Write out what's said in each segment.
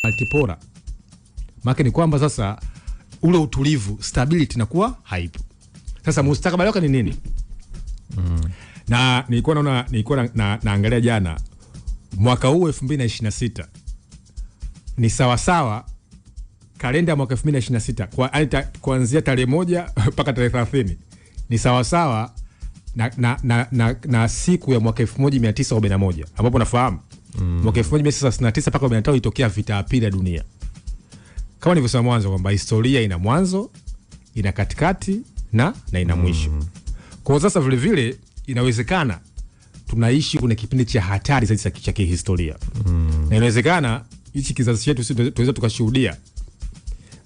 multipora. Maana ni kwamba sasa ule utulivu, stability inakuwa haipo. Sasa mustakabali wake ni nini? Na nilikuwa naangalia jana mwaka huu 2026 ni sawa sawa kalenda ya mwaka 2026 kuanzia tarehe 1 mpaka tarehe 30 ni sawa sawa na siku ya mwaka 1941 ambapo nafahamu mwaka 1969 mpaka 1945 ilitokea vita ya pili ya dunia. Kama nilivyosema mwanzo kwamba historia ina mwanzo, ina katikati na ina mwisho. Kwa sasa vile vile inawezekana tunaishi kwenye kipindi cha hatari zaidi cha kihistoria. Na inawezekana hichi kizazi chetu sisi tunaweza tukashuhudia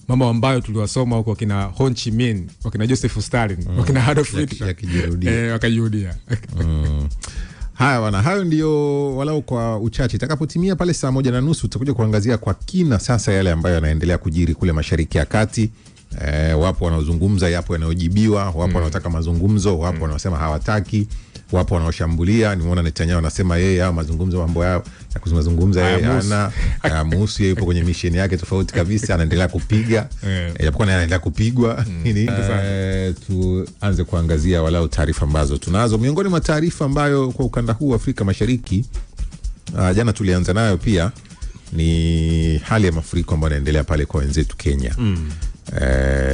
mambo ambayo tuliwasoma huko kina Ho Chi Minh, wakina Joseph Stalin, wakina Adolf Hitler wakajirudia. Haya bwana, hayo ndio walau kwa uchache. Itakapotimia pale saa 1:30 tutakuja kuangazia kwa kina sasa yale ambayo yanaendelea kujiri kule Mashariki ya Kati. Wapo wanaozungumza, yapo yanayojibiwa, wapo wanaotaka mazungumzo, wapo wanaosema hawataki, wapo wanaoshambulia. Nimeona Netanyahu anasema yeye hao mazungumzo mambo yao ya kuzungumza yeye ana muhusu, yeye yupo kwenye mission yake tofauti kabisa, anaendelea kupiga yapokuwa anaendelea kupigwa. Tuanze kuangazia walau taarifa ambazo tunazo. Miongoni mwa taarifa ambayo kwa ukanda huu wa Afrika Mashariki jana tulianza nayo pia ni hali ya mafuriko ambayo inaendelea pale kwa wenzetu Kenya.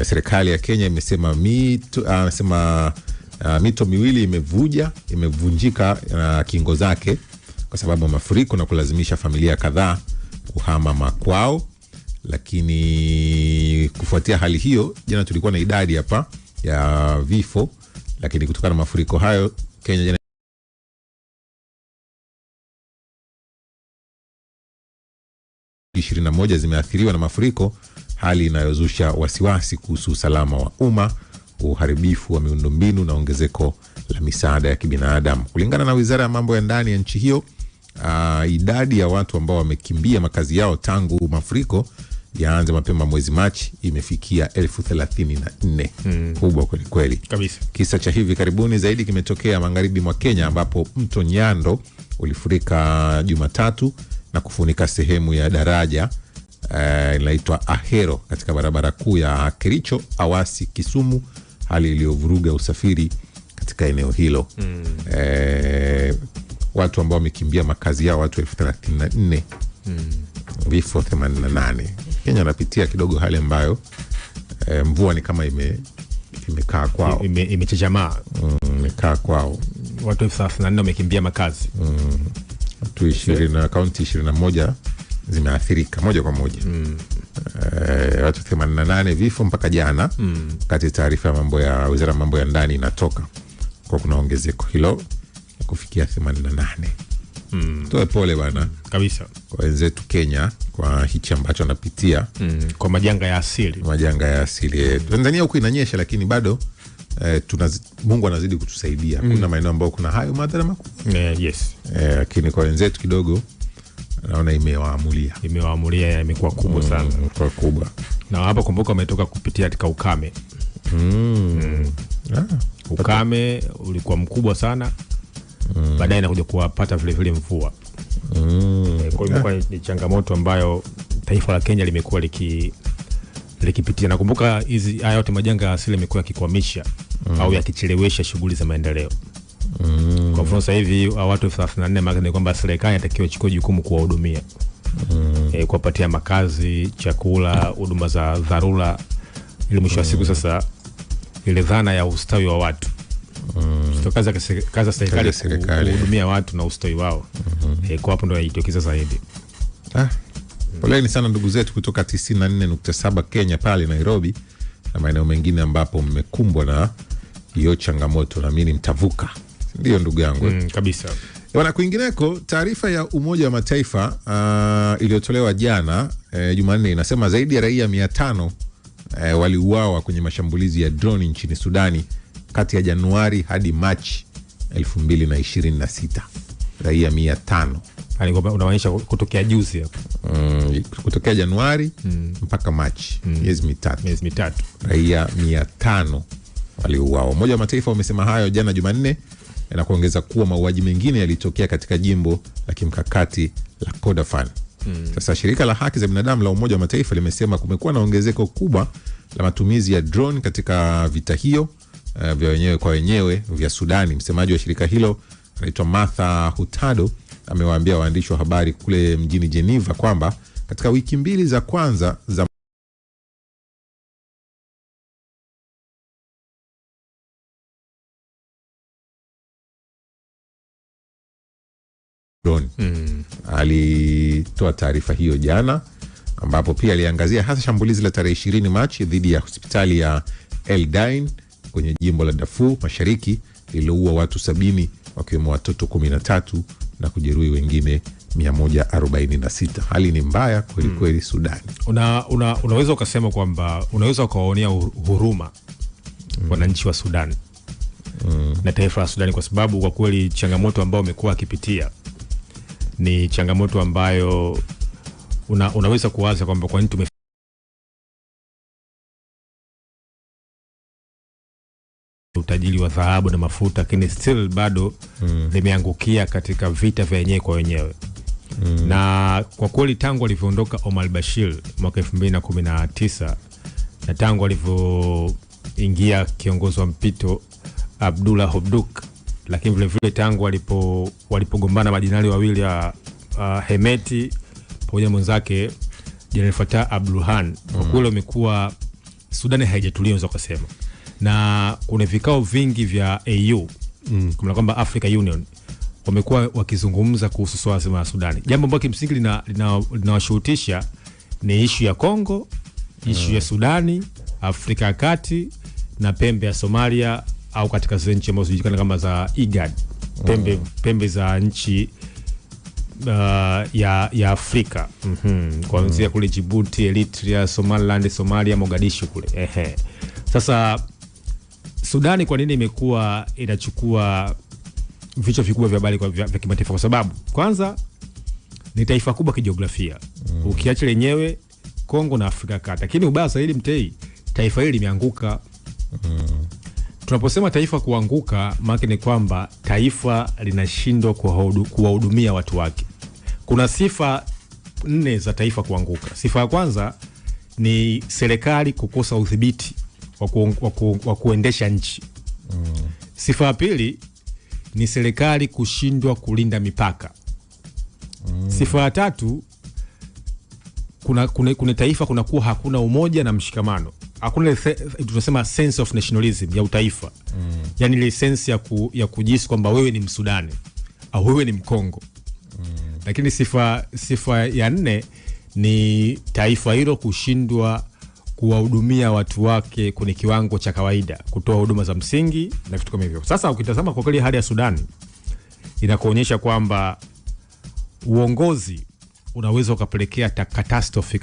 Serikali ya Kenya imesema mito miwili imevunjika kingo zake kwa sababu ya mafuriko na kulazimisha familia kadhaa kuhama makwao. Lakini kufuatia hali hiyo, jana tulikuwa na idadi hapa ya vifo, lakini kutokana na mafuriko hayo Kenya jana 21 zimeathiriwa na mafuriko, hali inayozusha wasiwasi kuhusu usalama wa umma, uharibifu wa miundombinu na ongezeko la misaada ya kibinadamu. Kulingana na Wizara ya Mambo ya Ndani ya nchi hiyo, idadi ya watu ambao wamekimbia makazi yao tangu mafuriko yaanze mapema mwezi Machi imefikia 34,000. Kubwa kweli kweli kabisa. Kisa cha hivi karibuni zaidi kimetokea magharibi mwa Kenya ambapo mto Nyando ulifurika Jumatatu na kufunika sehemu ya daraja inaitwa Ahero katika barabara kuu ya Kericho Awasi Kisumu, hali iliyovuruga usafiri katika eneo hilo. Watu ambao wamekimbia makazi yao watu 34,000, vifo 88. Kenya napitia kidogo hali ambayo mvua ni kama imekaa kwao, imechejamaa, imekaa kwao. Watu 34 wamekimbia makazi. Watu 20 kaunti 21 zimeathirika moja kwa moja. Watu 88 vifo mpaka jana. Kati taarifa ya Wizara ya Mambo ya Ndani inatoka kwa kuna ongezeko hilo kufikia 88. Toe pole bana kabisa kwa wenzetu Kenya kwa hichi ambacho anapitia kwa majanga ya asili. Tanzania huko inanyesha lakini bado Mungu anazidi kutusaidia. Kuna maeneo ambayo kuna hayo madhara makubwa. Yes. Lakini kwa wenzetu kidogo naona imewaamulia imekuwa kubwa sana. Kwa kubwa. Na hapo kumbuka wametoka kupitia katika ukame. Ukame ulikuwa mkubwa sana. Baadaye nakuja kuwapata vile vile mvua. Kwa hiyo ni changamoto ambayo taifa la Kenya limekuwa likipitia. Nakumbuka haya yote majanga ya asili yamekuwa yakikwamisha au yakichelewesha shughuli za maendeleo. Kwa mfano sasa hivi watu 34 maana ni kwamba serikali inatakiwa ichukue jukumu kuwahudumia. Kuwapatia makazi, chakula, huduma za dharura, ili mwisho wa siku sasa ile dhana ya ustawi wa watu. Kaza serikali kuhudumia watu na ustawi wao. Kwa hapo ndo inajitokeza zaidi. Poleni sana ndugu zetu kutoka 94.7 Kenya pale Nairobi na maeneo mengine ambapo mmekumbwa na hiyo changamoto, na mimi mtavuka. Ndio ndugu yangu. Kabisa. Bwana, kwingineko taarifa ya Umoja wa Mataifa iliyotolewa jana Jumanne inasema zaidi ya raia 500 waliuawa kwenye mashambulizi ya drone nchini Sudani kati ya Januari hadi Machi 2026. Raia 500. Yaani unamaanisha kutokea juzi hapo. Kutokea Januari mpaka Machi, miezi mitatu. Raia 500 waliuawa. Umoja wa Mataifa umesema hayo jana Jumanne na kuongeza kuwa mauaji mengine yalitokea katika jimbo la kimkakati la Kordofan Sasa shirika la haki za binadamu la Umoja wa Mataifa limesema kumekuwa na ongezeko kubwa la matumizi ya drone katika vita hiyo vya wenyewe kwa wenyewe vya Sudani. Msemaji wa shirika hilo anaitwa Martha Hurtado amewaambia waandishi wa habari kule mjini Geneva kwamba katika wiki mbili za kwanza za drone. Alitoa taarifa hiyo jana, ambapo pia aliangazia hasa shambulizi la tarehe 20 Machi dhidi ya hospitali ya El Dain kwenye jimbo la Darfur Mashariki lililoua watu 70 wakiwemo watoto 13 na kujeruhi wengine 146. Hali ni mbaya kweli kweli Sudan. Unaweza ukasema kwamba unaweza ukawaonea huruma wananchi wa Sudan na taifa la Sudan, kwa sababu kwa kweli changamoto ambayo wamekuwa akipitia ni changamoto ambayo unaweza kuwaza kwamba kwa nini utajiri wa dhahabu na mafuta, lakini still bado limeangukia katika vita vya wenyewe kwa wenyewe. Na kwa kweli tangu alivyoondoka Omar al-Bashir mwaka 2019 na tangu alivyoingia kiongozi wa mpito Abdullah Hamdok, lakini vile vile tangu walipogombana majinali wawili ya Hemeti pamoja na mwenzake General Fattah al-Burhan, kwa kweli umekuwa Sudan haijatulia unaweza kusema. Na kuna vikao vingi vya AU kama kwamba Africa Union wamekuwa wakizungumza kuhusu swala zima la Sudan. Jambo ambalo kimsingi linawashuhutisha ni issue ya Kongo, issue ya Sudani, Afrika ya Kati na pembe ya Somalia, au katika zile nchi ambazo zinajulikana kama za IGAD, pembe za nchi ya Afrika. Kuanzia kule Djibouti, Eritrea, Somaliland, Somalia, Mogadishu kule. Sasa Sudani kwa nini imekuwa inachukua vichwa vikubwa vya habari vya kimataifa? Kwa sababu kwanza ni taifa kubwa kijiografia. Ukiacha lenyewe Kongo na Afrika ya Kati. Lakini ubaya zaidi Mtei, taifa hili limeanguka. Tunaposema taifa kuanguka, maana ni kwamba taifa linashindwa kuwahudumia watu wake. Kuna sifa 4 za taifa kuanguka. Sifa ya kwanza ni serikali kukosa udhibiti wa kuendesha nchi. Sifa ya pili ni serikali kushindwa kulinda mipaka. Sifa ya tatu, kuna taifa kunakuwa hakuna umoja na mshikamano. Hakuna tunasema sense of nationalism ya utaifa. Yaani ile sense ya kujisi kwamba wewe ni Msudani au wewe ni Mkongo. Lakini sifa ya 4 ni taifa hilo kushindwa kuwahudumia watu wake kwenye kiwango cha kawaida, kutoa huduma za msingi na vitu kama hivyo. Sasa ukitazama kwa kweli hali ya Sudan inakuonyesha kwamba uongozi unaweza ukapelekea catastrophe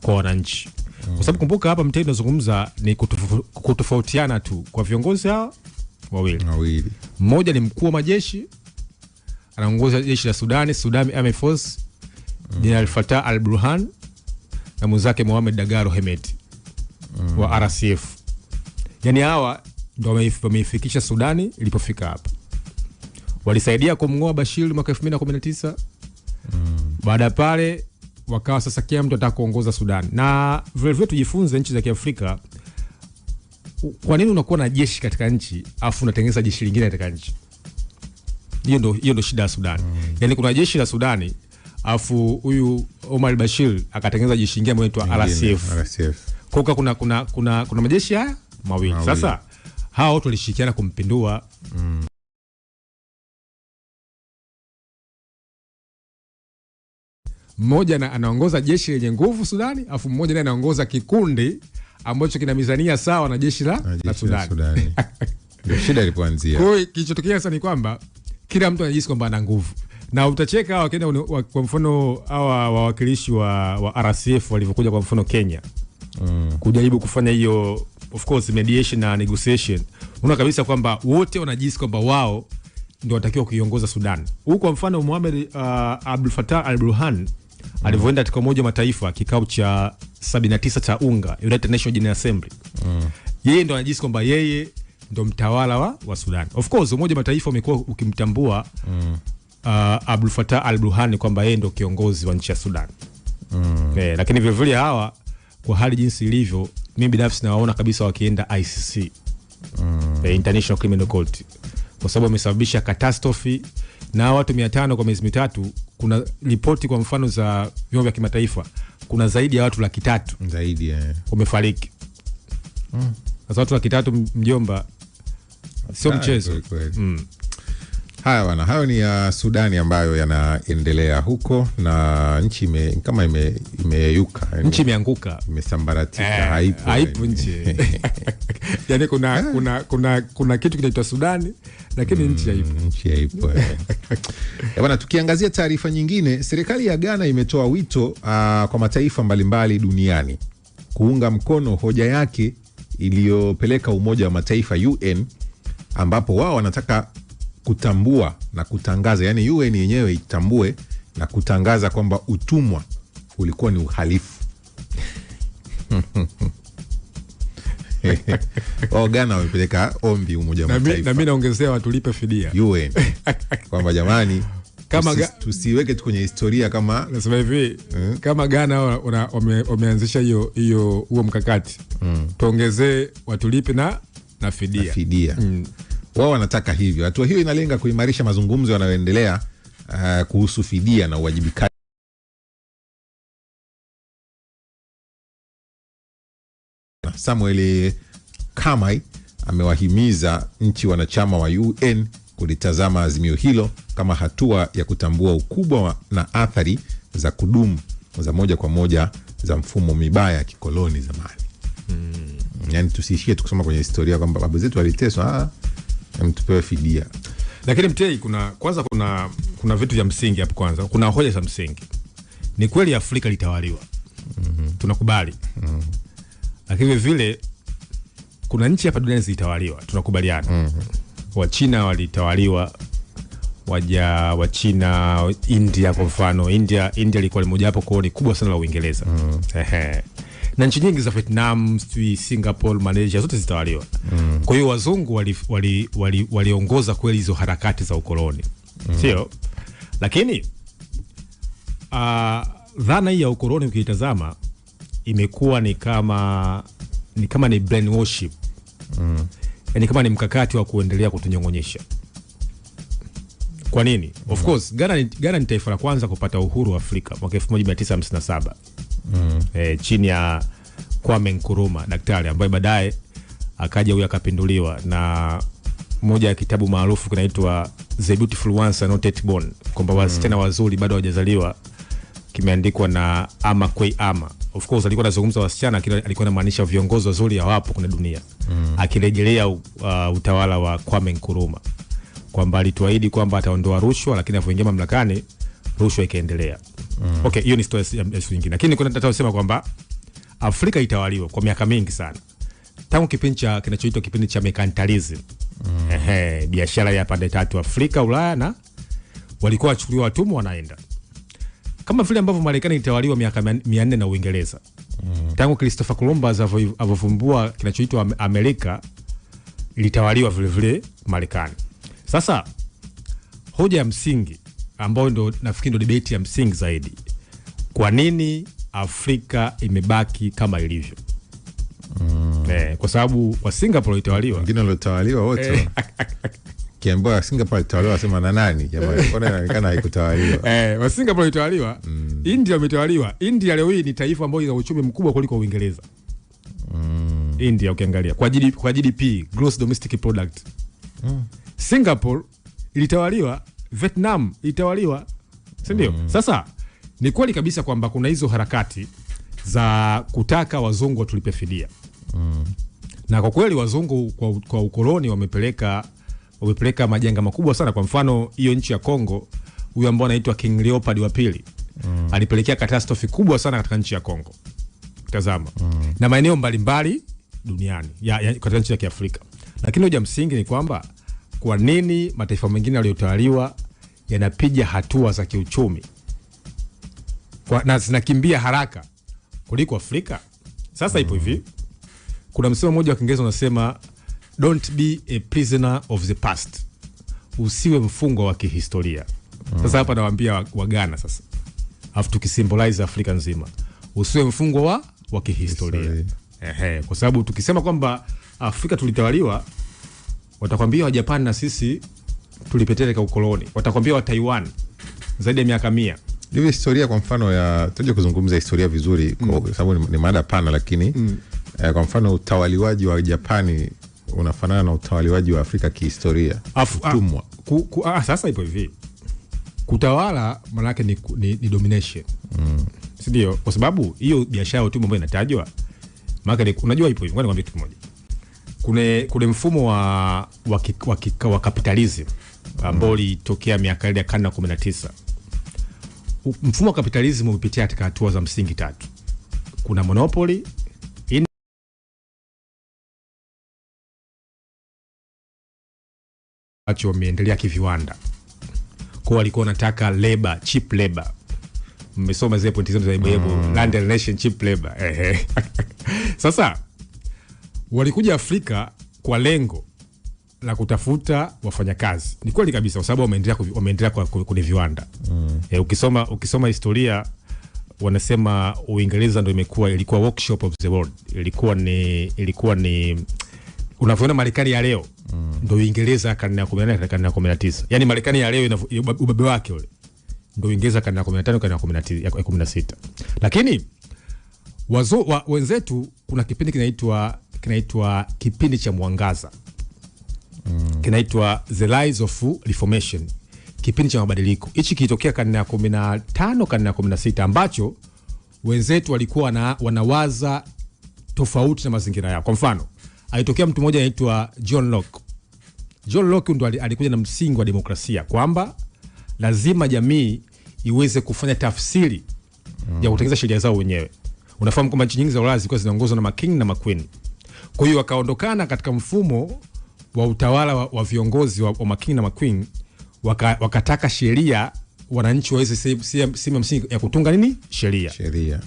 kwa wananchi. Kwa sababu kumbuka hapa Mtei tunazungumza ni kutofautiana tu kwa viongozi hao wawili. Mmoja ni mkuu wa majeshi, anaongoza jeshi la Sudan Army Force, General Fattah al-Burhan, na mwenzake Mohamed Dagalo Hemeti wa RSF. Yaani hawa ndio wameifikisha Sudani ilipofika hapa. Walisaidia kumngoa Bashir mwaka 2019. Baada pale wakawa sasa kila mtu anataka kuongoza Sudan. Na vile vile tujifunze nchi za Kiafrika, kwa nini unakuwa na jeshi katika nchi afu unatengeneza jeshi lingine katika nchi? Hiyo ndio shida ya Sudan. Yaani kuna jeshi la Sudani afu huyu Omar al-Bashir akatengeneza jeshi lingine linaloitwa RSF. Kwa kuna majeshi haya mawili. Sasa hao watu walishirikiana kumpindua. Mmoja anaongoza jeshi lenye nguvu Sudani, afu mmoja naye anaongoza kikundi ambacho kina mizania sawa na jeshi la Sudani. Ndio shida ilipoanzia. Kwa hiyo kilichotokea sasa ni kwamba kila mtu anajisikia kwamba ana nguvu. Na utacheka wakaenda kwa mfano hawa wawakilishi wa RSF walivyokuja kwa mfano Kenya. Kujaribu kufanya hiyo of course mediation na negotiation. Unaona kabisa kwamba wote wanajisikia kwamba wao ndio watakiwa kuiongoza Sudan. Huko kwa mfano Mohamed Abdul Fattah al-Burhan alivyoenda katika Umoja wa Mataifa kikao cha 79 cha UNGA, United Nations General Assembly. Yeye ndio anajisikia kwamba yeye ndio mtawala wa Sudan. Of course Umoja wa Mataifa umekuwa ukimtambua Abdel Fattah al-Burhan kwamba yeye ndio kiongozi wa nchi ya Sudan. Lakini vile vile hawa kwa hali jinsi ilivyo, mimi binafsi nawaona kabisa wakienda ICC, International Criminal Court, kwa sababu wamesababisha catastrophe na watu 500 kwa miezi mitatu. Kuna ripoti kwa mfano za vyombo vya kimataifa, kuna zaidi ya watu 300 zaidi wamefariki. Sasa watu 300 mjomba, sio mchezo. Haya bwana, hayo ni ya Sudani ambayo yanaendelea huko, na nchi kama imeyuka, nchi imeanguka, imesambaratika, haipo nchi. Yani kuna kitu kinaitwa Sudani, lakini nchi haipo. Bwana, tukiangazia taarifa nyingine, serikali ya Ghana imetoa wito kwa mataifa mbalimbali duniani kuunga mkono hoja yake iliyopeleka Umoja wa Mataifa UN, ambapo wao wanataka kutambua na kutangaza, yani UN yenyewe itambue na kutangaza kwamba utumwa ulikuwa ni uhalifu. Ghana wamepeleka ombi Umoja wa Mataifa. Na mimi naongezea watulipe fidia UN kwamba jamani, kama tusiweke tu kwenye historia kama nasema hivi, kama Ghana wameanzisha huo mkakati, tuongezee watulipe na fidia. Wao wanataka hivyo. Hatua hiyo inalenga kuimarisha mazungumzo yanayoendelea kuhusu fidia na uwajibikaji. Samuel Kamai amewahimiza nchi wanachama wa UN kulitazama azimio hilo kama hatua ya kutambua ukubwa na athari za kudumu za moja kwa moja za mfumo mibaya ya kikoloni zamani. Yani tusiishie tukusoma kwenye historia kwamba babu zetu waliteswa, tupewe fidia. Lakini Mtei, kuna vitu vya msingi hapo. Kwanza kuna hoja za msingi. Ni kweli Afrika litawaliwa, tunakubali. Lakini vile kuna nchi hapa duniani zilitawaliwa, tunakubaliana. Wachina walitawaliwa, Wachina, India kwa mfano. India ilikuwa moja wapo koloni kubwa sana la Uingereza. Na nchi nyingi za Vietnam, Singapore, Malaysia zote zitawaliwa. Kwa hiyo wazungu waliongoza kweli hizo harakati za ukoloni. Sio? Lakini dhana hii ya ukoloni ukiitazama imekuwa ni kama ni brainwashing. Yani kama ni mkakati wa kuendelea kutunyong'onyesha. Kwa nini? Of course, Ghana ni taifa la kwanza kupata uhuru wa Afrika mwaka 1957. Chini ya Kwame Nkrumah, daktari ambaye baadaye akaja huyu akapinduliwa, na moja ya kitabu maarufu kinaitwa The Beautiful Ones Are Not Yet Born, kwamba wasichana wazuri bado hawajazaliwa, kimeandikwa na Amakwe Ama. Of course alikuwa anazungumza wasichana, alikuwa anamaanisha viongozi wazuri hawapo kwenye dunia, akirejelea utawala wa Kwame Nkrumah, kwamba alituahidi kwamba ataondoa rushwa, lakini alipoingia mamlakani rushwa ikaendelea. Okay, hiyo ni story nyingine. Lakini kuna nataka kusema kwamba Afrika itawaliwa kwa miaka mingi sana. Tangu kinachoitwa kipindi cha mercantilism. Biashara ya pande tatu, Afrika, Ulaya, na walikuwa wachukuliwa watumwa wanaenda. Kama vile ambavyo Marekani itawaliwa miaka 400 na Uingereza. Tangu Christopher Columbus avovumbua kinachoitwa Amerika, ilitawaliwa vile vile Marekani. Sasa hoja ya msingi ambayo ndo nafikiri ndo debate ya msingi zaidi, kwa nini Afrika imebaki kama ilivyo? Kwa sababu wa Singapore itawaliwa, wengine walitawaliwa wote. Kiambiwa Singapore itawaliwa sema na nani? Jamani, mbona inaonekana haikutawaliwa? Wa Singapore itawaliwa, India imetawaliwa. India leo hii ni taifa ambalo ina uchumi mkubwa kuliko Uingereza. India ukiangalia kwa GDP, gross domestic product. Singapore ilitawaliwa, Vietnam ilitawaliwa, si ndio? Sasa ni kweli kabisa kwamba kuna hizo harakati za kutaka wazungu watulipe fidia. Na kwa kweli wazungu kwa ukoloni wamepeleka majanga makubwa sana. Kwa mfano hiyo nchi ya Kongo, huyu ambao anaitwa King Leopold wa pili, alipelekea catastrophe kubwa sana katika nchi ya Kongo. Tazama. Na maeneo mbalimbali duniani katika nchi ya Kiafrika. Lakini hoja msingi ni kwamba kwa nini mataifa mengine yaliyotawaliwa yanapiga hatua za kiuchumi na zinakimbia haraka kuliko Afrika? Sasa ipo hivi. Kuna msemo mmoja wa Kiingereza unasema don't be a prisoner of the past. Usiwe mfungwa wa kihistoria. Sasa hapa nawaambia wa Ghana sasa, afu tukisymbolize Afrika nzima, usiwe mfungwa wa kihistoria. Kwa sababu tukisema kwamba Afrika tulitawaliwa, watakwambia wa Japan na sisi tulipeleka ukoloni, watakwambia wa Taiwan zaidi ya miaka 100. Hiyo historia kwa mfano ya tuje kuzungumza historia vizuri kwa sababu ni mada pana, lakini kwa mfano utawaliwaji wa Japani unafanana na utawaliwaji wa Afrika kihistoria. Utumwa. Sasa ipo hivi. Kutawala maana yake ni domination. Ndio, kwa sababu hiyo biashara utumwa ambayo inatajwa, maana unajua ipo hivi. Ngoja nikwambie kitu kimoja. Kuna mfumo wa capitalism ambao ulitokea miaka ya karne ya 19. Mfumo wa capitalism umepitia katika hatua za msingi 3. Kuna monopoly, acho wameendelea kiviwanda. Kwa walikuwa wanataka labor, cheap labor. Mmesoma zile pointi zote za Ibo, land nation, cheap labor. Sasa walikuja Afrika kwa lengo la kutafuta wafanyakazi. Ni kweli kabisa, kwa sababu wameendelea kwenye viwanda. Ukisoma historia wanasema Uingereza ndio ilikuwa workshop of the world. Ilikuwa ni unavyoona Marekani ya leo ndio Uingereza karne ya 18 na karne ya 19. Yaani Marekani ya leo ubabe wake ule ndio Uingereza karne ya 15 karne ya 16. Lakini wenzetu kuna kipindi kinaitwa kipindi cha mwangaza. Kinaitwa The Rise of Reformation, kipindi cha mabadiliko. Hichi kilitokea karne ya 15 karne ya 16, ambacho wenzetu walikuwa wanawaza tofauti na mazingira yao. Kwa mfano, alitokea mtu mmoja anaitwa John Locke. John Locke ndo alikuja na msingi wa demokrasia, kwamba lazima jamii iweze kufanya tafsiri ya kutengeneza sheria zao wenyewe. Unafahamu kwamba nchi nyingi za Ulaya zilikuwa zinaongozwa na making na maqueen. Kwa hiyo wakaondokana katika mfumo wa utawala wa viongozi wa making na maqueen, wakataka sheria wananchi waweze sema msingi ya kutunga nini? Sheria.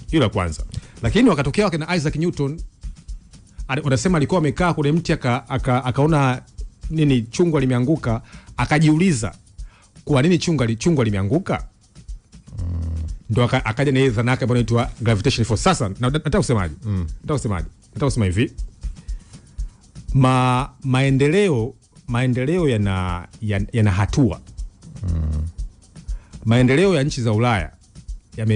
Hilo la kwanza. Lakini wakatokea wakina Isaac Newton, wanasema alikuwa amekaa kwenye mti akaona nini, chungwa limeanguka, akajiuliza kwa nini chungwa limeanguka. Ndio akaja na ile dhana yake ambayo inaitwa gravitational force. Sasa nataka kusemaje? Nataka kusema hivi. Maendeleo yana hatua. Maendeleo ya nchi za Ulaya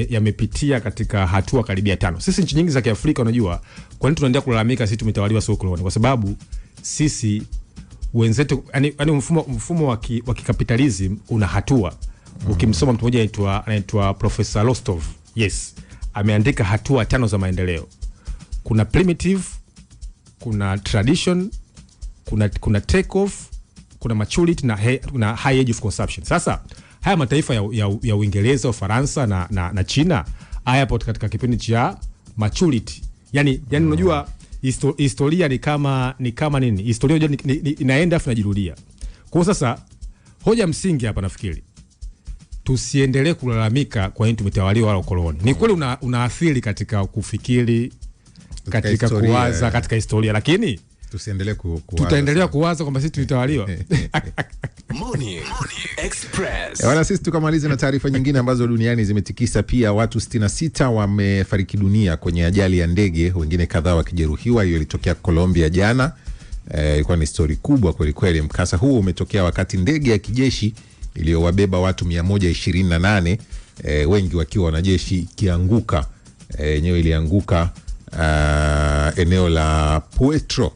yamepitia katika hatua karibia 5. Sisi nchi nyingi za Kiafrika, unajua kwa nini tunaendelea kulalamika sisi tumetawaliwa sio koloni? Kwa sababu sisi wenzetu, yani mfumo wa kikapitalism una hatua. Ukimsoma mtu mmoja anaitwa Professor Rostov, ameandika hatua 5 za maendeleo. Kuna primitive, kuna tradition, kuna take off, kuna maturity na high age of consumption. Sasa haya mataifa ya Uingereza, Ufaransa na China haya hapo katika kipindi cha maturity. Yani unajua historia ni kama nini? Historia inaenda afu inajirudia. Kwa sasa hoja msingi hapa nafikiri tusiendelee kulalamika kwa nini tumetawaliwa wala ukoloni. Ni kweli unaathiri katika kufikiri, katika kuwaza, katika historia, lakini tusiendelee tutaendelea kuwaza kwamba sisi tulitawaliwa. Morning Express. Wala sisi tukamalize na taarifa nyingine ambazo duniani zimetikisa pia. Watu 66 wamefariki dunia kwenye ajali ya ndege, wengine kadhaa wakijeruhiwa. Hiyo ilitokea Colombia jana. Ilikuwa ni story kubwa kweli kweli. Mkasa huu umetokea wakati ndege ya kijeshi iliyowabeba watu 128, wengi wakiwa wanajeshi, ikianguka. Yenyewe ilianguka eneo la Puerto,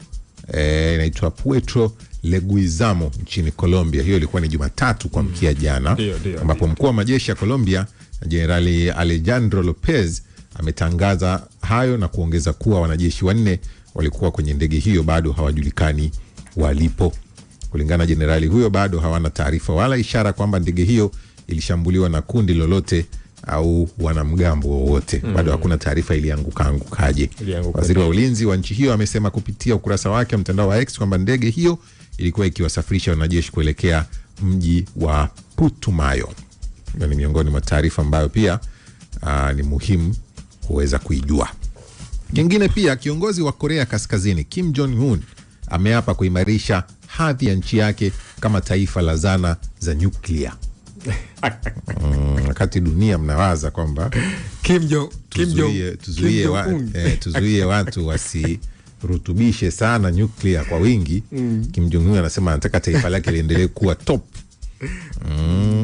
inaitwa Puerto Leguizamo nchini Colombia. Hiyo ilikuwa ni Jumatatu kwa mkia jana, ambapo mkuu wa majeshi ya Colombia Jenerali Alejandro Lopez ametangaza hayo na kuongeza kuwa wanajeshi 4 walikuwa kwenye ndege hiyo bado hawajulikani walipo. Kulingana na jenerali huyo, bado hawana taarifa wala ishara kwamba ndege hiyo ilishambuliwa na kundi lolote au wanamgambo wowote. Bado hakuna taarifa iliangukaje. Waziri wa ulinzi wa nchi hiyo amesema kupitia ukurasa wake mtandao wa X kwamba ndege hiyo ilikuwa ikiwasafirisha wanajeshi kuelekea mji wa Putumayo. Hiyo ni miongoni mwa taarifa ambayo pia ni muhimu kuweza kuijua. Kingine pia, kiongozi wa Korea Kaskazini Kim Jong-un ameapa kuimarisha hadhi ya nchi yake kama taifa la zana za nyuklia. Wakati dunia mnawaza kwamba tuzuie watu wasirutubishe sana nyuklia kwa wingi. Kim Jong Un anasema anataka taifa lake liendelee kuwa top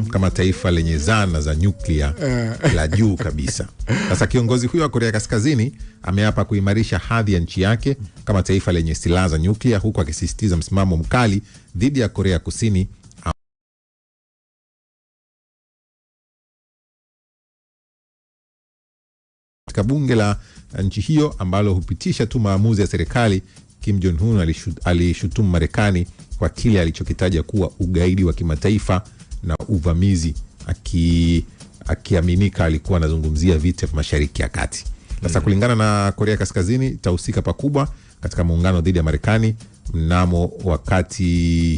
kama taifa lenye zana za nyuklia la juu kabisa. Sasa kiongozi huyo wa Korea Kaskazini ameapa kuimarisha hadhi ya nchi yake kama taifa lenye silaha za nyuklia, huku akisisitiza msimamo mkali dhidi ya Korea Kusini. Katika bunge la nchi hiyo ambalo hupitisha tu maamuzi ya serikali, Kim Jong Un alishutumu Marekani kwa kile alichokitaja kuwa ugaidi wa kimataifa na uvamizi, akiaminika alikuwa anazungumzia vita vya Mashariki ya Kati. Sasa kulingana na Korea Kaskazini itahusika pakubwa katika muungano dhidi ya Marekani mnamo wakati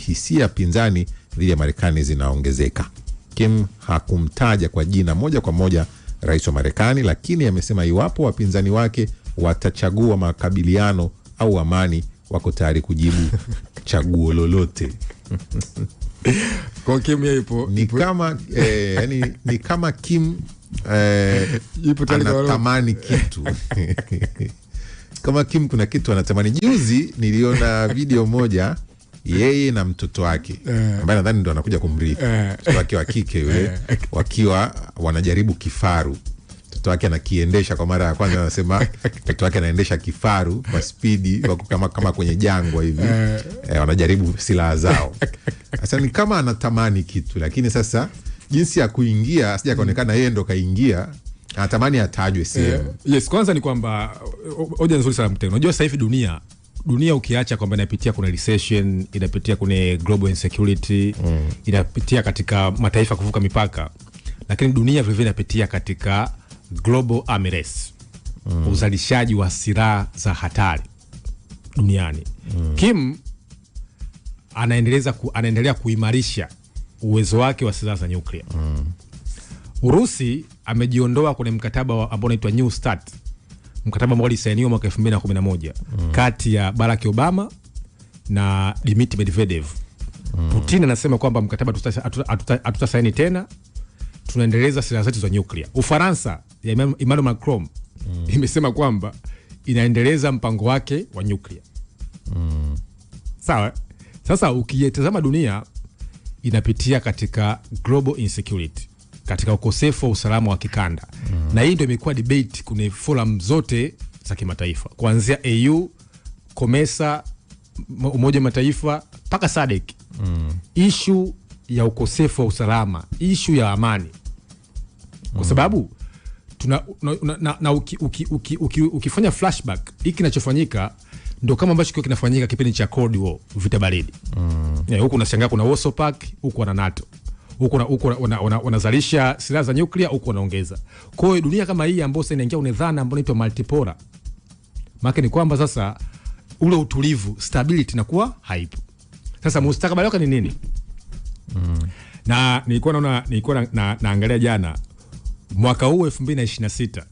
hisia pinzani dhidi ya Marekani zinaongezeka. Kim hakumtaja kwa jina moja kwa moja rais wa Marekani, lakini amesema iwapo wapinzani wake watachagua makabiliano au amani, wako tayari kujibu chaguo lolote. Kwa Kim yupo ni kama Kim anatamani kitu. Kama Kim kuna kitu anatamani. Juzi niliona video moja yeye na mtoto wake ambaye nadhani ndo anakuja kumrithi, mtoto wake wa kike yule, wakiwa wanajaribu kifaru. Mtoto wake anakiendesha kwa mara ya kwanza, anasema mtoto wake anaendesha kifaru kwa spidi, wako kama kwenye jangwa hivi, wanajaribu silaha zao. Sasa ni kama anatamani kitu, lakini sasa jinsi ya kuingia asija kaonekana yeye ndo kaingia, anatamani atajwe sehemu. Yes, kwanza ni kwamba hoja nzuri sana Mtego. Unajua sasa hivi dunia ukiacha kwamba inapitia kuna recession, inapitia kuna global insecurity, inapitia katika mataifa kuvuka mipaka, lakini dunia vile vile inapitia katika global arms race, uzalishaji wa silaha za hatari duniani. Kim anaendelea kuimarisha uwezo wake wa silaha za nyuklia. Urusi amejiondoa kwenye mkataba ambao unaitwa New START, mkataba ambao ulisainiwa mwaka 2011 kati ya Barack Obama na Dmitry Medvedev. Putin anasema kwamba mkataba hatutasaini tena, tunaendeleza silaha zetu za nyuklia. Ufaransa ya Emmanuel Macron imesema kwamba inaendeleza mpango wake wa nyuklia. Sawa. Sasa ukitazama dunia inapitia katika global insecurity, katika ukosefu wa usalama wa kikanda. Na hii ndio imekuwa debate kwenye forum zote za kimataifa, kuanzia AU, COMESA, Umoja wa Mataifa mpaka SADC. Issue ya ukosefu wa usalama, issue ya amani. Kwa sababu ukifanya flashback, hiki kinachofanyika ndio kama ambacho kinafanyika kipindi cha Cold War, vita baridi. Huko unashangaa kuna Warsaw Pact, huko wana NATO. Huko wanazalisha silaha za nyuklia, huko wanaongeza. Kwa hiyo dunia kama hii ambayo sasa inaingia unedhana ambayo inaitwa multipolar, maana ni kwamba sasa ule utulivu, stability inakuwa haipo. Sasa mustakabali wake ni nini? Na nilikuwa naangalia jana, mwaka huu 2026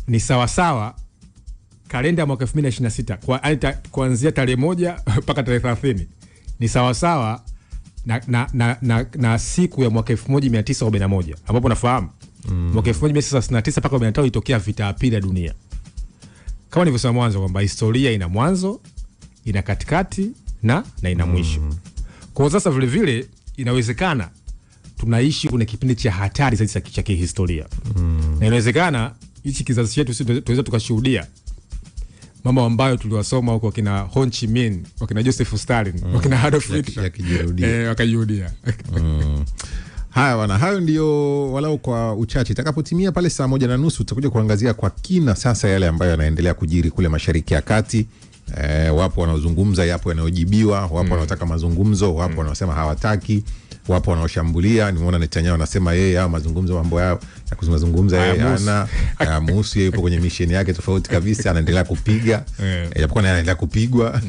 ni sawa kalenda ya mwaka 2026 kuanzia tarehe 1 mpaka tarehe 30 ni sawa na siku ya mwaka 1941 ambapo nafahamu mwaka 1969 mpaka 1945 ilitokea vita ya pili ya dunia. Kama nilivyosema mwanzo kwamba historia ina mwanzo, ina katikati na ina mwisho. Kwa sasa vile vile inawezekana tunaishi kwenye kipindi cha hatari zaidi cha kihistoria. Na inawezekana hichi kizazi chetu sisi tuweza tukashuhudia mambo ambayo tuliwasoma huko kina Ho Chi Minh, wakina Joseph Stalin, wakina Adolf Hitler wakajirudia. Haya wana, hayo ndio walau kwa uchache. Itakapotimia pale saa 1:30 tutakuja kuangazia kwa kina sasa yale ambayo yanaendelea kujiri kule Mashariki ya Kati. Wapo wanaozungumza, yapo yanayojibiwa, wapo wanaotaka mazungumzo, wapo wanaosema hawataki, wapo wanaoshambulia. Nimeona Netanyahu anasema yeye hao mazungumzo, mambo yao ya kuzungumza yeye ana muhusu, yeye yupo kwenye mission yake tofauti kabisa, anaendelea kupiga japokuwa anaendelea kupigwa.